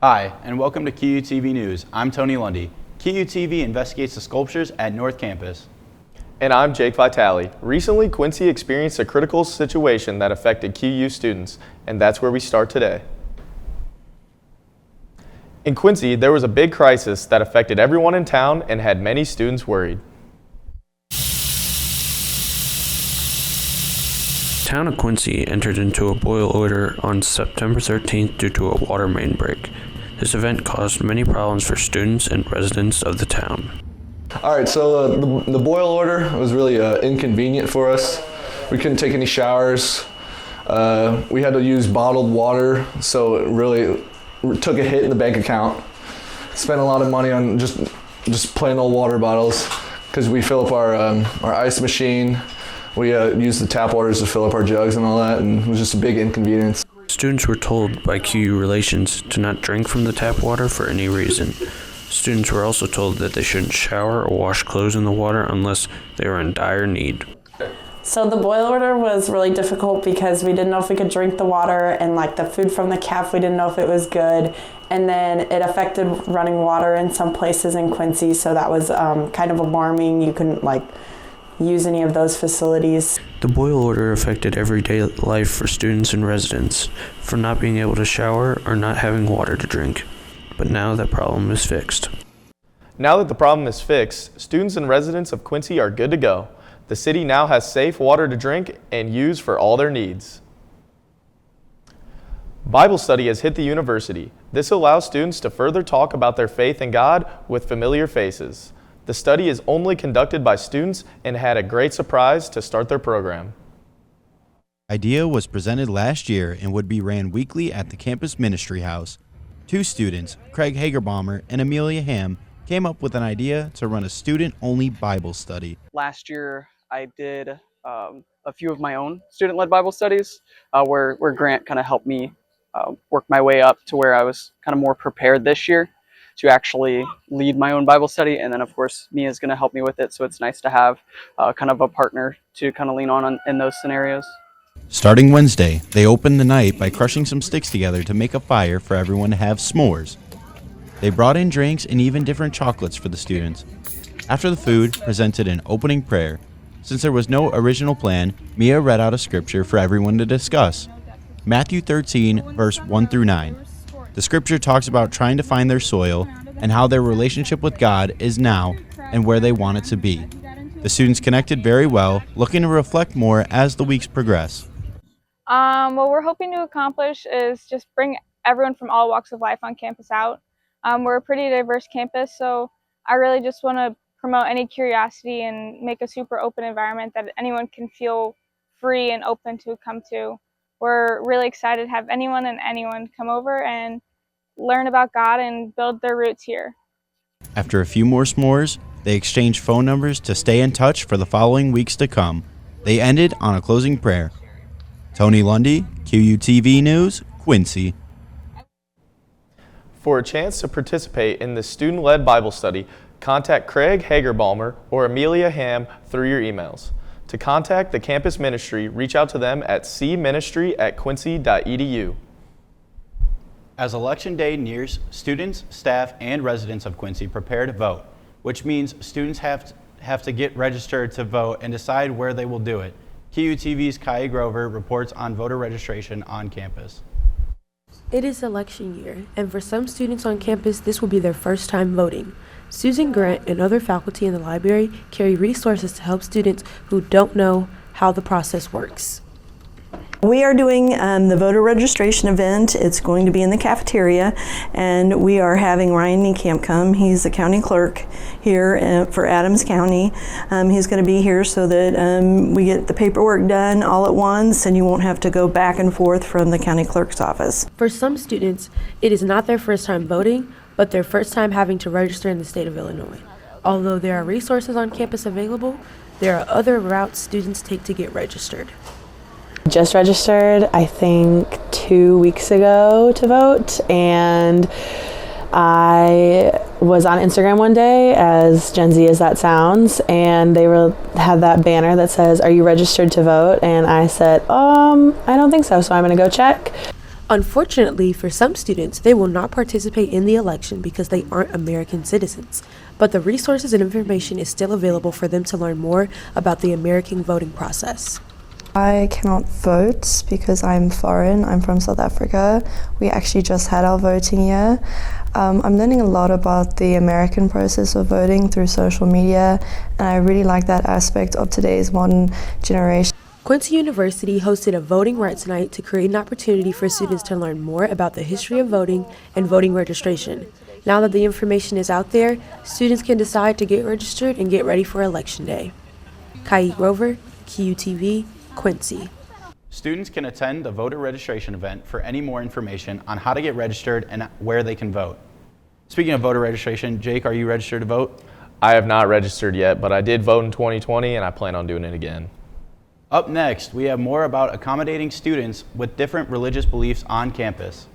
Hi, and welcome to QUTV News. I'm Tony Lundy. QUTV investigates the sculptures at North Campus. And I'm Jake Vitale. Recently, Quincy experienced a critical situation that affected QU students, and that's where we start today. In Quincy, there was a big crisis that affected everyone in town and had many students worried. Town of Quincy entered into a boil order on September 13th due to a water main break. This event caused many problems for students and residents of the town. All right, so the boil order was really inconvenient for us. We couldn't take any showers. We had to use bottled water, so it really took a hit in the bank account. Spent a lot of money on just plain old water bottles because we fill up our ice machine. We used the tap waters to fill up our jugs and all that, and it was just a big inconvenience. Students were told by QU Relations to not drink from the tap water for any reason. Students were also told that they shouldn't shower or wash clothes in the water unless they were in dire need. So the boil order was really difficult because we didn't know if we could drink the water, and like the food from the caf, we didn't know if it was good. And then it affected running water in some places in Quincy, so that was kind of alarming. You couldn't use any of those facilities. The boil order affected everyday life for students and residents, for not being able to shower or not having water to drink. But now that problem is fixed. Now that the problem is fixed, students and residents of Quincy are good to go. The city now has safe water to drink and use for all their needs. Bible study has hit the university. This allows students to further talk about their faith in God with familiar faces. The study is only conducted by students and had a great surprise to start their program. Idea was presented last year and would be ran weekly at the campus ministry house. Two students, Craig Hagerbaumer and Amelia Ham, came up with an idea to run a student-only Bible study. Last year, I did a few of my own student-led Bible studies where Grant kind of helped me work my way up to where I was kind of more prepared this year to actually lead my own Bible study. And then of course, Mia is going to help me with it. So it's nice to have kind of a partner to kind of lean on in those scenarios. Starting Wednesday, they opened the night by crushing some sticks together to make a fire for everyone to have s'mores. They brought in drinks and even different chocolates for the students. After the food, presented an opening prayer. Since there was no original plan, Mia read out a scripture for everyone to discuss. Matthew 13, verse 1 through 9. The scripture talks about trying to find their soil and how their relationship with God is now and where they want it to be. The students connected very well, looking to reflect more as the weeks progress. What we're hoping to accomplish is just bring everyone from all walks of life on campus out. We're a pretty diverse campus, so I really just want to promote any curiosity and make a super open environment that anyone can feel free and open to come to. We're really excited to have anyone and anyone come over and learn about God and build their roots here. After a few more s'mores, they exchanged phone numbers to stay in touch for the following weeks to come. They ended on a closing prayer. Tony Lundy, QUTV News, Quincy. For a chance to participate in the student-led Bible study, contact Craig Hagerbaumer or Amelia Ham through your emails. To contact the campus ministry, reach out to them at cministry@quincy.edu. As Election Day nears, students, staff, and residents of Quincy prepare to vote, which means students have to get registered to vote and decide where they will do it. QUTV's Kai Grover reports on voter registration on campus. It is election year, and for some students on campus, this will be their first time voting. Susan Grant and other faculty in the library carry resources to help students who don't know how the process works. We are doing the voter registration event. It's going to be in the cafeteria, and we are having Ryan Niekamp come. He's the county clerk here for Adams County. He's going to be here so that we get the paperwork done all at once, and you won't have to go back and forth from the county clerk's office. For some students, it is not their first time voting, but their first time having to register in the state of Illinois. Although there are resources on campus available, there are other routes students take to get registered. Just registered, I think, 2 weeks ago to vote, and I was on Instagram one day, as Gen Z as that sounds, and they had that banner that says, "Are you registered to vote?" And I said, I don't think so, so I'm gonna go check. Unfortunately, for some students, they will not participate in the election because they aren't American citizens, but the resources and information is still available for them to learn more about the American voting process. I cannot vote because I'm foreign. I'm from South Africa. We actually just had our voting year. I'm learning a lot about the American process of voting through social media, and I really like that aspect of today's modern generation. Quincy University hosted a voting rights night to create an opportunity for students to learn more about the history of voting and voting registration. Now that the information is out there, students can decide to get registered and get ready for Election Day. Kai Grover, QUTV, Quincy. Students can attend the voter registration event for any more information on how to get registered and where they can vote. Speaking of voter registration, Jake, are you registered to vote? I have not registered yet, but I did vote in 2020 and I plan on doing it again. Up next, we have more about accommodating students with different religious beliefs on campus.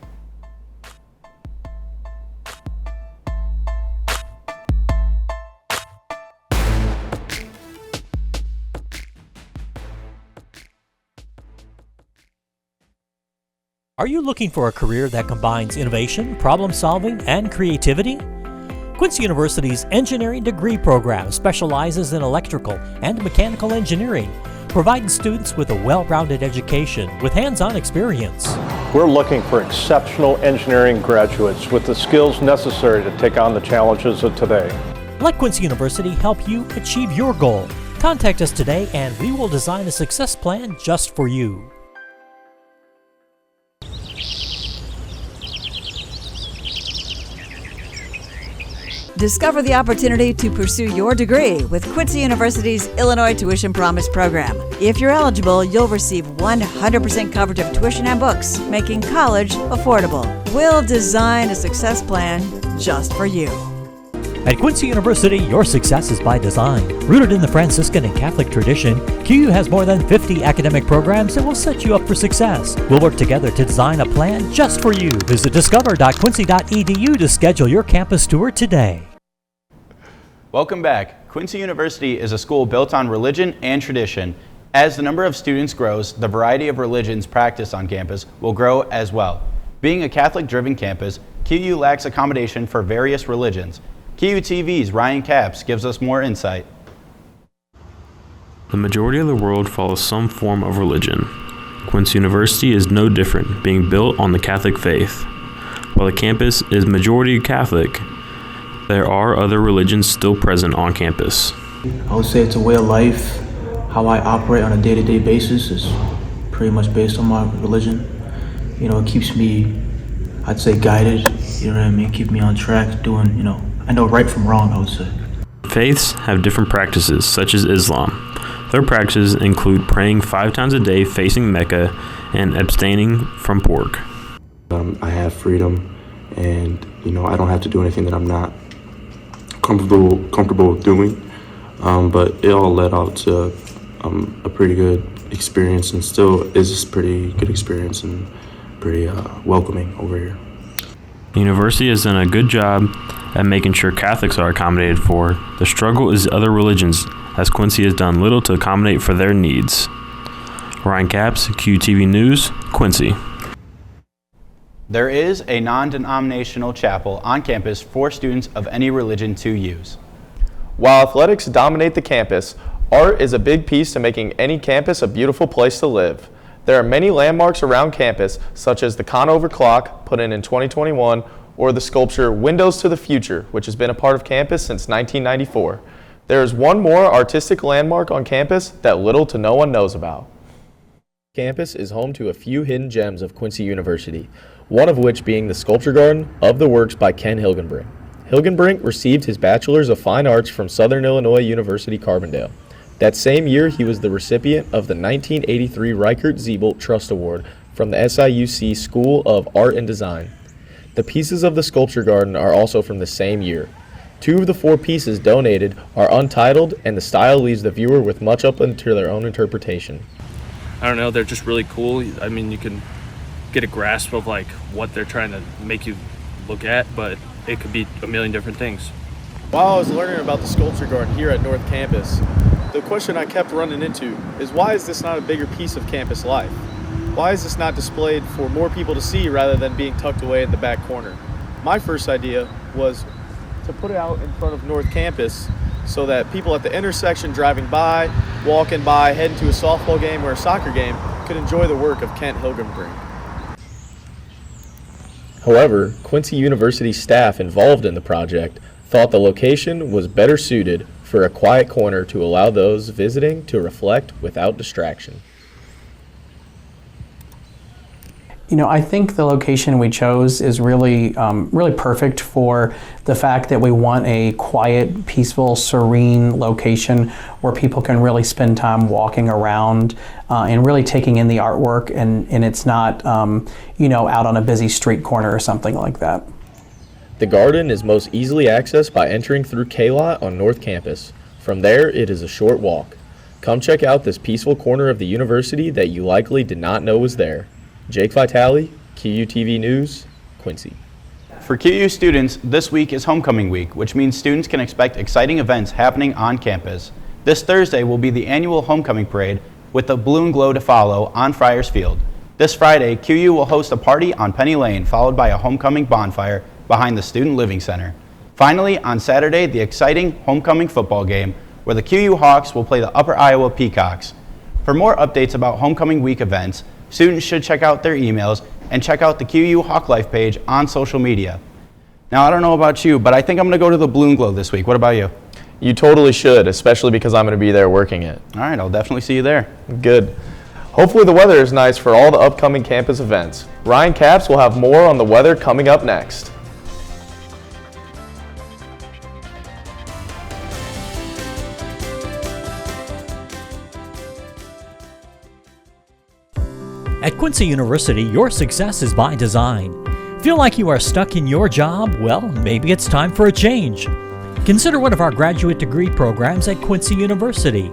Are you looking for a career that combines innovation, problem solving, and creativity? Quincy University's engineering degree program specializes in electrical and mechanical engineering, providing students with a well-rounded education with hands-on experience. We're looking for exceptional engineering graduates with the skills necessary to take on the challenges of today. Let Quincy University help you achieve your goal. Contact us today and we will design a success plan just for you. Discover the opportunity to pursue your degree with Quincy University's Illinois Tuition Promise program. If you're eligible, you'll receive 100% coverage of tuition and books, making college affordable. We'll design a success plan just for you. At Quincy University, your success is by design. Rooted in the Franciscan and Catholic tradition, QU has more than 50 academic programs that will set you up for success. We'll work together to design a plan just for you. Visit discover.quincy.edu to schedule your campus tour today. Welcome back. Quincy University is a school built on religion and tradition. As the number of students grows, the variety of religions practiced on campus will grow as well. Being a Catholic-driven campus, QU lacks accommodation for various religions. QUTV's Ryan Capps gives us more insight. The majority of the world follows some form of religion. Quincy University is no different, being built on the Catholic faith. While the campus is majority Catholic, there are other religions still present on campus. I would say it's a way of life. How I operate on a day-to-day basis is pretty much based on my religion. You know, it keeps me, I'd say, guided, you know what I mean? Keep me on track doing, you know, I know right from wrong, I would say. Faiths have different practices, such as Islam. Their practices include praying 5 times a day facing Mecca and abstaining from pork. I have freedom, and you know, I don't have to do anything that I'm not comfortable doing, but it all led out to a pretty good experience, and still is a pretty good experience and pretty welcoming over here. The university has done a good job at making sure Catholics are accommodated for. The struggle is other religions, as Quincy has done little to accommodate for their needs. Ryan Capps, QTV News, Quincy. There is a non-denominational chapel on campus for students of any religion to use. While athletics dominate the campus, art is a big piece to making any campus a beautiful place to live. There are many landmarks around campus, such as the Conover clock, put in 2021, or the sculpture Windows to the Future, which has been a part of campus since 1994. There is one more artistic landmark on campus that little to no one knows about. Campus is home to a few hidden gems of Quincy University, one of which being the Sculpture Garden of the Works by Ken Hilgenbrink. Hilgenbrink received his Bachelor's of Fine Arts from Southern Illinois University Carbondale. That same year, he was the recipient of the 1983 Reichert Siebel Trust Award from the SIUC School of Art and Design. The pieces of the Sculpture Garden are also from the same year. 2 of the 4 pieces donated are untitled, and the style leaves the viewer with much up into their own interpretation. I don't know, they're just really cool. I mean, you can get a grasp of like what they're trying to make you look at, but it could be a million different things. While I was learning about the Sculpture Garden here at North Campus, the question I kept running into is, why is this not a bigger piece of campus life? Why is this not displayed for more people to see rather than being tucked away in the back corner? My first idea was to put it out in front of North Campus so that people at the intersection driving by, walking by, heading to a softball game or a soccer game could enjoy the work of Kent Hilgenbrink. However, Quincy University staff involved in the project thought the location was better suited for a quiet corner to allow those visiting to reflect without distraction. You know, I think the location we chose is really perfect for the fact that we want a quiet, peaceful, serene location where people can really spend time walking around and really taking in the artwork, and it's not, out on a busy street corner or something like that. The garden is most easily accessed by entering through K-Lot on North Campus. From there, it is a short walk. Come check out this peaceful corner of the university that you likely did not know was there. Jake Vitale, QUTV News, Quincy. For QU students, this week is homecoming week, which means students can expect exciting events happening on campus. This Thursday will be the annual homecoming parade with the balloon glow to follow on Friars Field. This Friday, QU will host a party on Penny Lane, followed by a homecoming bonfire behind the Student Living Center. Finally, on Saturday, the exciting homecoming football game, where the QU Hawks will play the Upper Iowa Peacocks. For more updates about homecoming week events, students should check out their emails and check out the QU Hawk Life page on social media. Now, I don't know about you, but I think I'm going to go to the balloon glow this week. What about you? You totally should, especially because I'm going to be there working it. All right, I'll definitely see you there. Good. Hopefully the weather is nice for all the upcoming campus events. Ryan Capps will have more on the weather coming up next. At Quincy University, your success is by design. Feel like you are stuck in your job? Well, maybe it's time for a change. Consider one of our graduate degree programs at Quincy University,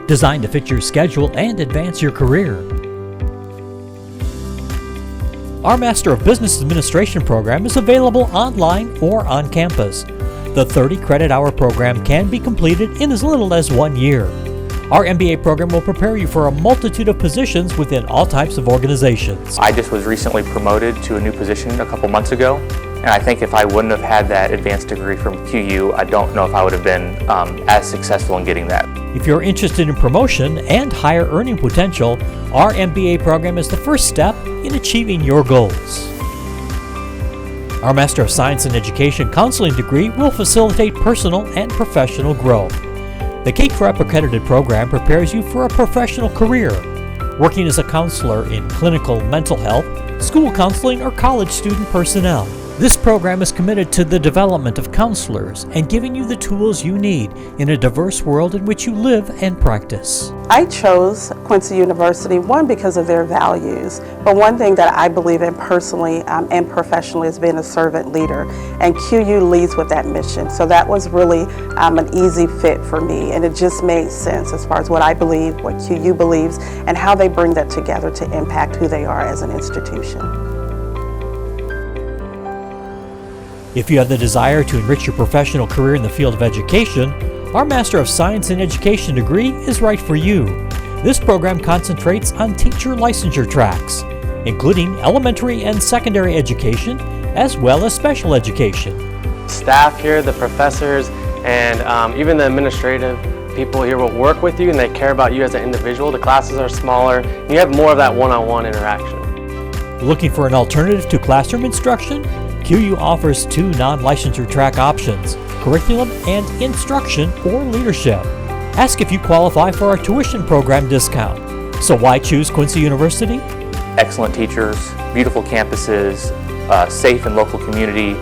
designed to fit your schedule and advance your career. Our Master of Business Administration program is available online or on campus. The 30 credit hour program can be completed in as little as 1 year. Our MBA program will prepare you for a multitude of positions within all types of organizations. I just was recently promoted to a new position a couple months ago, and I think if I wouldn't have had that advanced degree from QU, I don't know if I would have been as successful in getting that. If you're interested in promotion and higher earning potential, our MBA program is the first step in achieving your goals. Our Master of Science in Education counseling degree will facilitate personal and professional growth. The K-Prep accredited program prepares you for a professional career, working as a counselor in clinical mental health, school counseling, or college student personnel. This program is committed to the development of counselors and giving you the tools you need in a diverse world in which you live and practice. I chose Quincy University, one, because of their values, but one thing that I believe in personally and professionally is being a servant leader, and QU leads with that mission. So that was really an easy fit for me, and it just made sense as far as what I believe, what QU believes, and how they bring that together to impact who they are as an institution. If you have the desire to enrich your professional career in the field of education, our Master of Science in Education degree is right for you. This program concentrates on teacher licensure tracks, including elementary and secondary education, as well as special education. Staff here, the professors, and even the administrative people here will work with you, and they care about you as an individual. The classes are smaller, and you have more of that one-on-one interaction. Looking for an alternative to classroom instruction? QU offers 2 non-licensure track options, curriculum and instruction or leadership. Ask if you qualify for our tuition program discount. So why choose Quincy University? Excellent teachers, beautiful campuses, safe and local community,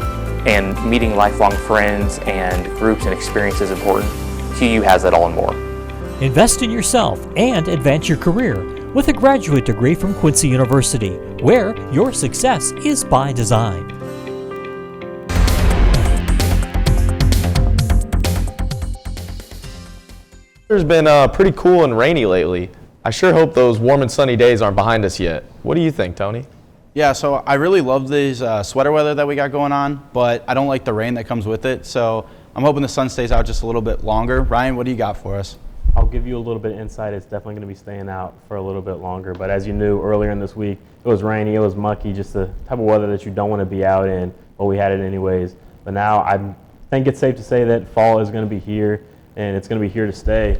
and meeting lifelong friends and groups and experiences important. QU has that all and more. Invest in yourself and advance your career with a graduate degree from Quincy University, where your success is by design. It's been pretty cool and rainy lately. I sure hope those warm and sunny days aren't behind us yet. What do you think, Tony? Yeah, so I really love these sweater weather that we got going on, but I don't like the rain that comes with it. So I'm hoping the sun stays out just a little bit longer. Ryan, what do you got for us? I'll give you a little bit of insight. It's definitely going to be staying out for a little bit longer. But as you knew earlier in this week, it was rainy, it was mucky, just the type of weather that you don't want to be out in, but we had it anyways. But now I think it's safe to say that fall is going to be here, and it's going to be here to stay.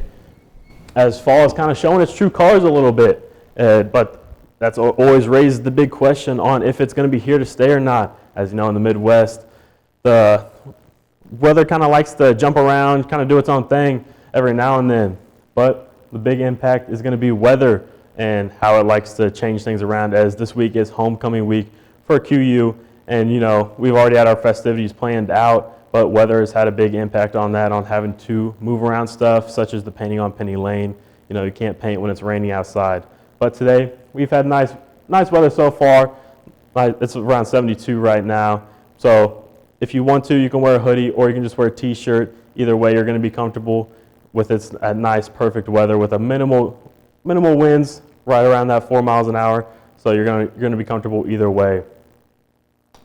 As fall is kind of showing its true colors a little bit, but that's always raised the big question on if it's going to be here to stay or not. As you know, in the Midwest, the weather kind of likes to jump around, kind of do its own thing every now and then. But the big impact is going to be weather and how it likes to change things around, as this week is homecoming week for QU. And, you know, we've already had our festivities planned out, but weather has had a big impact on that, on having to move around stuff, such as the painting on Penny Lane. You know, you can't paint when it's raining outside. But today, we've had nice weather so far. It's around 72 right now. So if you want to, you can wear a hoodie or you can just wear a t-shirt. Either way, you're going to be comfortable with its nice, perfect weather with a minimal winds right around that 4 miles an hour. So you're going to be comfortable either way.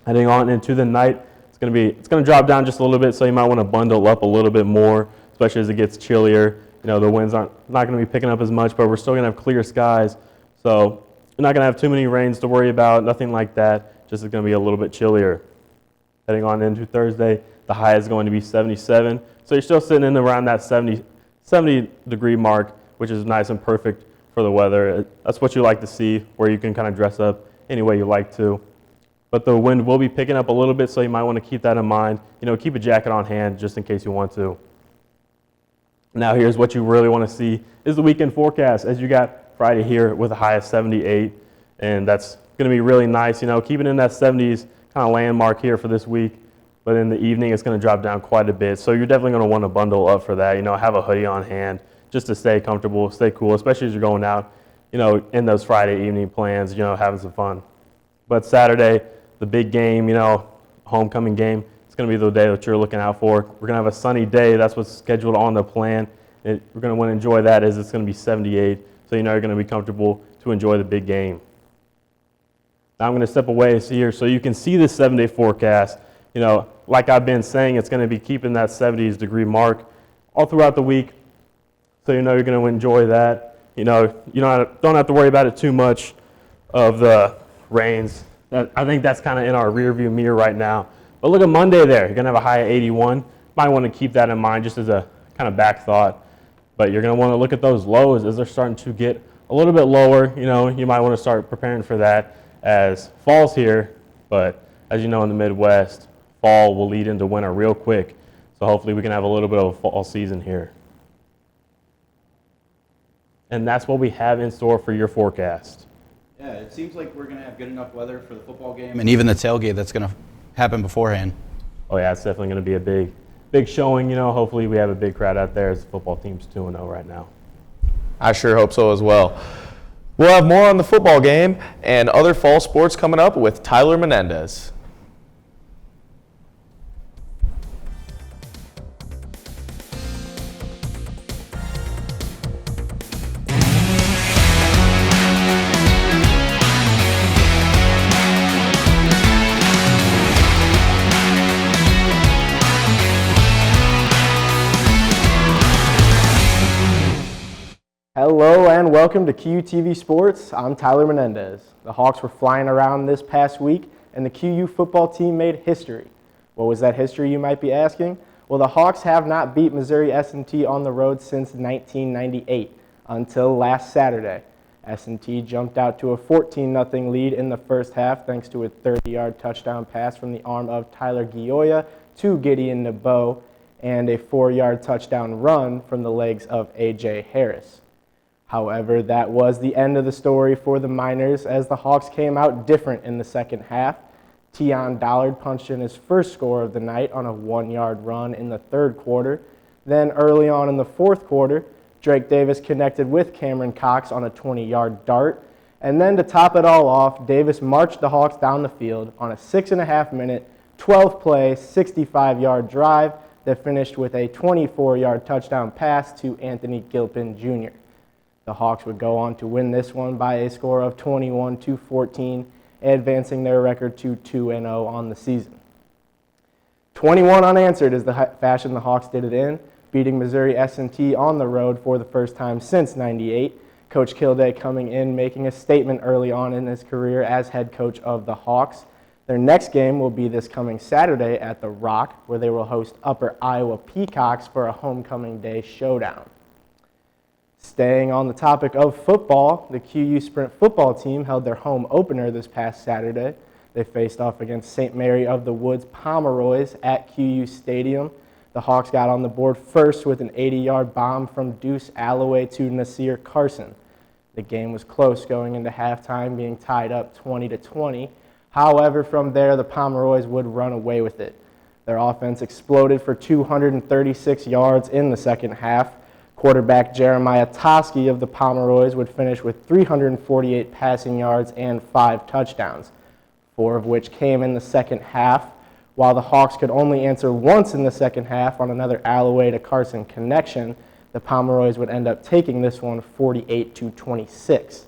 Heading on into the night, it's going to drop down just a little bit, so you might want to bundle up a little bit more, especially as it gets chillier. You know, the winds not going to be picking up as much, but we're still going to have clear skies. So you're not going to have too many rains to worry about, nothing like that. Just it's going to be a little bit chillier. Heading on into Thursday, the high is going to be 77. So you're still sitting in around that 70 degree mark, which is nice and perfect for the weather. That's what you like to see, where you can kind of dress up any way you like to. But the wind will be picking up a little bit, so you might want to keep that in mind. You know, keep a jacket on hand just in case you want to. Now here's what you really want to see is the weekend forecast, as you got Friday here with a high of 78, and that's going to be really nice. You know, keeping in that 70s kind of landmark here for this week, but in the evening it's going to drop down quite a bit. So you're definitely going to want to bundle up for that. You know, have a hoodie on hand just to stay comfortable, stay cool, especially as you're going out, you know, in those Friday evening plans, you know, having some fun. But Saturday, the big game, you know, homecoming game, it's going to be the day that you're looking out for. We're going to have a sunny day. That's what's scheduled on the plan. We're going to want to enjoy that, as it's going to be 78. So you know you're going to be comfortable to enjoy the big game. Now I'm going to step away here so you can see the 7-day forecast. You know, like I've been saying, it's going to be keeping that 70s degree mark all throughout the week. So you know you're going to enjoy that. You know, you don't have to worry about it too much of the rains. I think that's kind of in our rear view mirror right now. But look at Monday there. You're going to have a high of 81. Might want to keep that in mind just as a kind of back thought. But you're going to want to look at those lows as they're starting to get a little bit lower. You know, you might want to start preparing for that as fall's here. But as you know, in the Midwest, fall will lead into winter real quick. So hopefully we can have a little bit of a fall season here. And that's what we have in store for your forecast. Yeah, it seems like we're going to have good enough weather for the football game and even the tailgate that's going to happen beforehand. Oh yeah, it's definitely going to be a big showing. You know, hopefully we have a big crowd out there, as the football team's 2-0 right now. I sure hope so as well. We'll have more on the football game and other fall sports coming up with Tyler Menendez. Hello and welcome to QUTV Sports. I'm Tyler Menendez. The Hawks were flying around this past week and the QU football team made history. What was that history, you might be asking? Well, the Hawks have not beat Missouri S&T on the road since 1998 until last Saturday. S&T jumped out to a 14-0 lead in the first half thanks to a 30-yard touchdown pass from the arm of Tyler Gioia to Gideon Nabeau and a 4-yard touchdown run from the legs of A.J. Harris. However, that was the end of the story for the Miners, as the Hawks came out different in the second half. Tion Dollard punched in his first score of the night on a 1-yard run in the third quarter. Then early on in the fourth quarter, Drake Davis connected with Cameron Cox on a 20-yard dart. And then to top it all off, Davis marched the Hawks down the field on a 6.5-minute, 12-play, 65-yard drive that finished with a 24-yard touchdown pass to Anthony Gilpin Jr. The Hawks would go on to win this one by a score of 21-14, advancing their record to 2-0 on the season. 21 unanswered is the fashion the Hawks did it in. beating Missouri S&T on the road for the first time since '98. Coach Kilday coming in, making a statement early on in his career as head coach of the Hawks. Their next game will be this coming Saturday at the Rock, where they will host Upper Iowa Peacocks for a homecoming day showdown. Staying on the topic of football, the QU Sprint football team held their home opener this past Saturday. They faced off against St. Mary of the Woods Pomeroys at QU Stadium. The Hawks got on the board first with an 80-yard bomb from Deuce Alloway to Nasir Carson. The game was close going into halftime, being tied up 20-20. However, from there, the Pomeroys would run away with it. Their offense exploded for 236 yards in the second half. Quarterback Jeremiah Toski of the Pomeroys would finish with 348 passing yards and 5 touchdowns, 4 of which came in the second half. While the Hawks could only answer once in the second half on another Alloway to Carson connection, the Pomeroys would end up taking this one 48-26.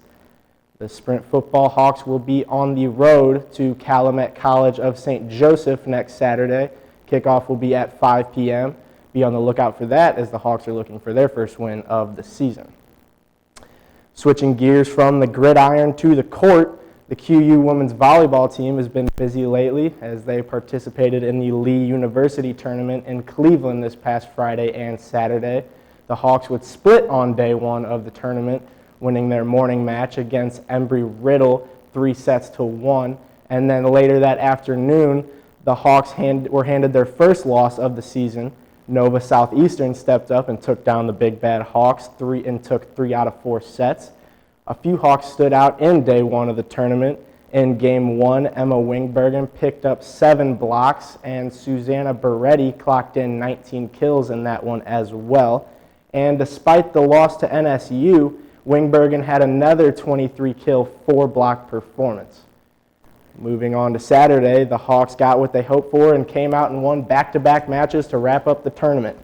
The Sprint football Hawks will be on the road to Calumet College of St. Joseph next Saturday. Kickoff will be at 5 p.m. Be on the lookout for that as the Hawks are looking for their first win of the season. Switching gears from the gridiron to the court, the QU women's volleyball team has been busy lately as they participated in the Lee University tournament in Cleveland this past Friday and Saturday. The Hawks would split on day one of the tournament, winning their morning match against Embry-Riddle 3-1. And then later that afternoon, the Hawks were handed their first loss of the season. Nova Southeastern stepped up and took down the Big Bad Hawks took 3 out of 4 sets. A few Hawks stood out in day one of the tournament. In game 1, Emma Wingbergen picked up 7 blocks, and Susanna Beretti clocked in 19 kills in that one as well. And despite the loss to NSU, Wingbergen had another 23-kill, 4-block performance. Moving on to Saturday, the Hawks got what they hoped for and came out and won back-to-back matches to wrap up the tournament.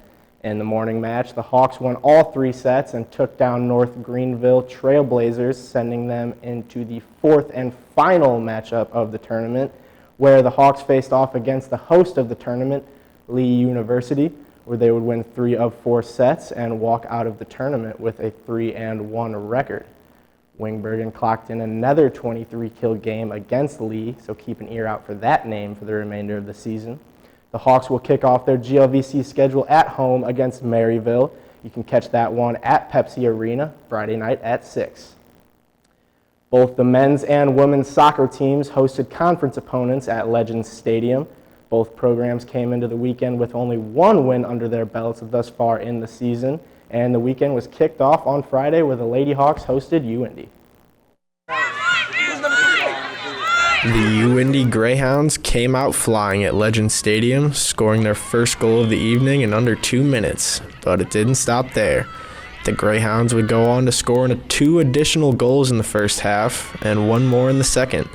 In the morning match, the Hawks won all 3 sets and took down North Greenville Trailblazers, sending them into the 4th and final matchup of the tournament, where the Hawks faced off against the host of the tournament, Lee University, where they would win 3 of 4 sets and walk out of the tournament with a 3-1 record. Wingbergen clocked in another 23-kill game against Lee, so keep an ear out for that name for the remainder of the season. The Hawks will kick off their GLVC schedule at home against Maryville. You can catch that one at Pepsi Arena Friday night at 6. Both the men's and women's soccer teams hosted conference opponents at Legends Stadium. Both programs came into the weekend with only 1 win under their belts thus far in the season, and the weekend was kicked off on Friday where the Lady Hawks hosted UIndy. The UIndy Greyhounds came out flying at Legends Stadium, scoring their first goal of the evening in under 2 minutes, but it didn't stop there. The Greyhounds would go on to score 2 additional goals in the first half and 1 more in the second.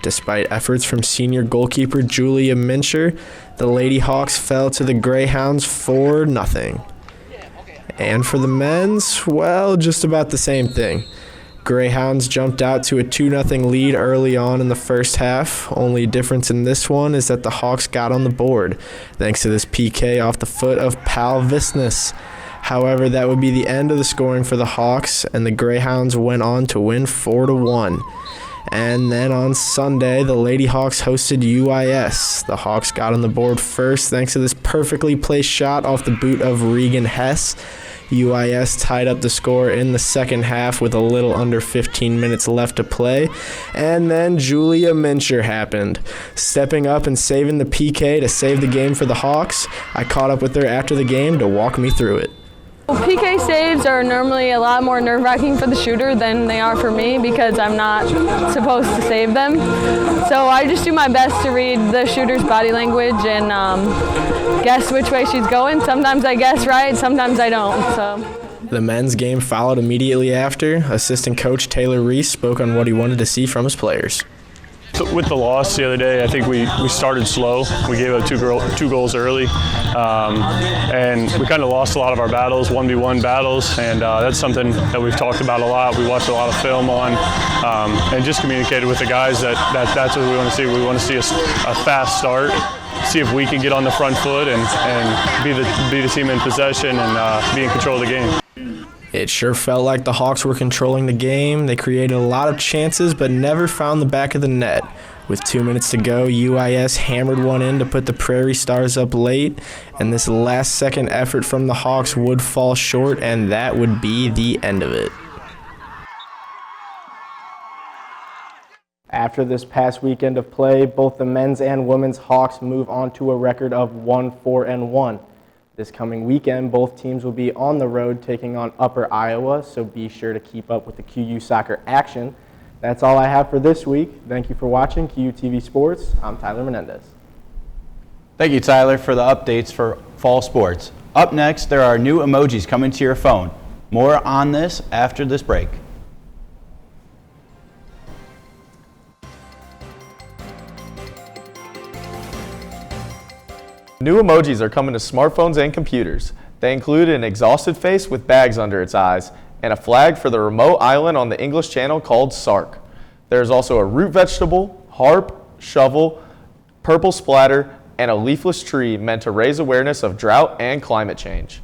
Despite efforts from senior goalkeeper Julia Mincher, the Lady Hawks fell to the Greyhounds 4-0. And for the men's, well, just about the same thing. Greyhounds jumped out to a 2-0 lead early on in the first half. Only difference in this one is that the Hawks got on the board, thanks to this PK off the foot of Pal Visness. However, that would be the end of the scoring for the Hawks, and the Greyhounds went on to win 4-1. And then on Sunday, the Lady Hawks hosted UIS. The Hawks got on the board first thanks to this perfectly placed shot off the boot of Regan Hess. UIS tied up the score in the second half with a little under 15 minutes left to play. And then Julia Mincher happened, stepping up and saving the PK to save the game for the Hawks. I caught up with her after the game to walk me through it. PK saves are normally a lot more nerve-wracking for the shooter than they are for me because I'm not supposed to save them. So I just do my best to read the shooter's body language and guess which way she's going. Sometimes I guess right, sometimes I don't. So. The men's game followed immediately after. Assistant coach Taylor Reese spoke on what he wanted to see from his players. With the loss the other day, I think we started slow. We gave up two goals early, and we kind of lost a lot of our battles, 1v1 battles, and that's something that we've talked about a lot. We watched a lot of film on, and just communicated with the guys that's what we want to see. We want to see a fast start see if we can get on the front foot and be the team in possession and be in control of the game. It sure felt like the Hawks were controlling the game. They created a lot of chances but never found the back of the net. With 2 minutes to go, UIS hammered one in to put the Prairie Stars up late, and this last-second effort from the Hawks would fall short, and that would be the end of it. After this past weekend of play, both the men's and women's Hawks move on to a record of 1-4-1. This coming weekend, both teams will be on the road taking on Upper Iowa, so be sure to keep up with the QU soccer action. That's all I have for this week. Thank you for watching QUTV Sports. I'm Tyler Menendez. Thank you, Tyler, for the updates for fall sports. Up next, there are new emojis coming to your phone. More on this after this break. New emojis are coming to smartphones and computers. They include an exhausted face with bags under its eyes and a flag for the remote island on the English Channel called Sark. There's also a root vegetable, harp, shovel, purple splatter, and a leafless tree meant to raise awareness of drought and climate change.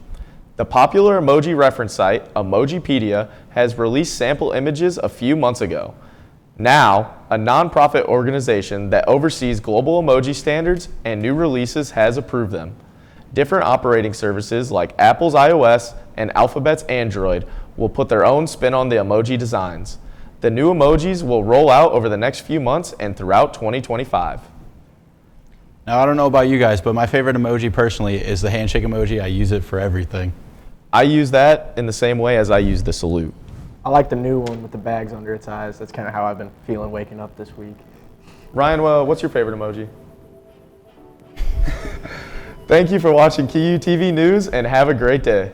The popular emoji reference site, Emojipedia, has released sample images a few months ago. Now, a nonprofit organization that oversees global emoji standards and new releases has approved them. Different operating services like Apple's iOS and Alphabet's Android will put their own spin on the emoji designs. The new emojis will roll out over the next few months and throughout 2025. Now, I don't know about you guys, but my favorite emoji personally is the handshake emoji. I use it for everything. I use that in the same way as I use the salute. I like the new one with the bags under its eyes. That's kind of how I've been feeling waking up this week. Ryan, what's your favorite emoji? Thank you for watching QUTV News and have a great day.